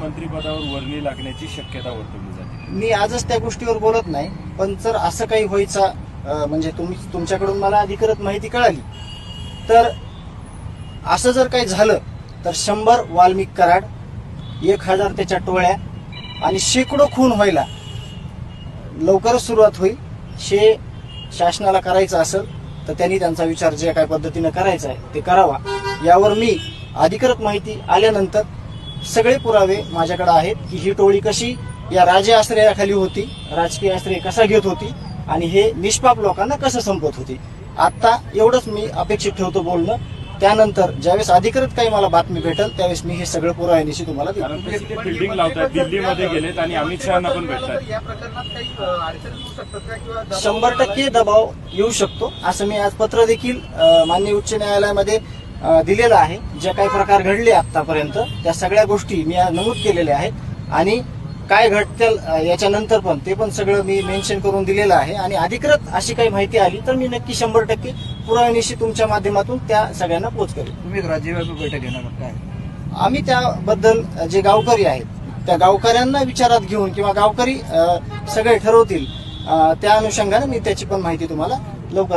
मंत्रिपदावर वर्णी लागण्याची शक्यता वर्तवली जाते. मी आजच त्या गोष्टीवर बोलत नाही, पण जर असं काही व्हायचं म्हणजे तुमच्याकडून मला अधिकृत माहिती कळाली तर असं जर काही झालं तर 100 वाल्मिक कराड, 1000 त्याच्या टोळ्या आणि शेकडो खून व्हायला लवकरच सुरुवात होईल. शासनाला करायचं असेल तर त्यांनी त्यांचा विचार जे काही पद्धतीनं करायचा आहे ते करावा. यावर मी अधिकृत माहिती आल्यानंतर सगळे पुरावे माझ्याकडे आहेत की ही टोळी कशी या राजे आश्रयाखाली होती, राजकीय आश्रय कसा घेत होती आणि हे निष्पाप लोकांना कसं संपत होती. आता एवढंच मी अपेक्षित ठेवतो बोलणं. त्यानंतर ज्यावेळेस अधिकृत काही मला बातमी भेटेल त्यावेळेस मी हे सगळं पुराव्यानिशी तुम्हाला देईन. कारण ते बिल्डिंग लावतात, दिल्लीमध्ये गेलेत आणि अमित शहाना पण भेटतात. या प्रकरणात काही अडचणी येऊ शकतात का किंवा 100% दबाव येऊ शकतो असं मी आज पत्र देखील माननीय उच्च न्यायालयामध्ये दिलेलं आहे. जे काही प्रकार घडले आतापर्यंत त्या सगळ्या गोष्टी मी आज नमूद केलेल्या आहेत आणि काय घडतील याच्यानंतर पण ते पण सगळं मी मेन्शन करून दिलेलं आहे. आणि अधिकृत अशी काही माहिती आली तर मी नक्की 100% पुराव्यानिशी तुमच्या माध्यमातून त्या सगळ्यांना पोच करेन. तुम्ही राज्यव्यापी बैठक घेणार काय? आम्ही त्याबद्दल जे गावकरी आहेत त्या गावकऱ्यांना विचारात घेऊन किंवा गावकरी सगळे ठरवतील त्या अनुषंगाने मी त्याची पण माहिती तुम्हाला लवकर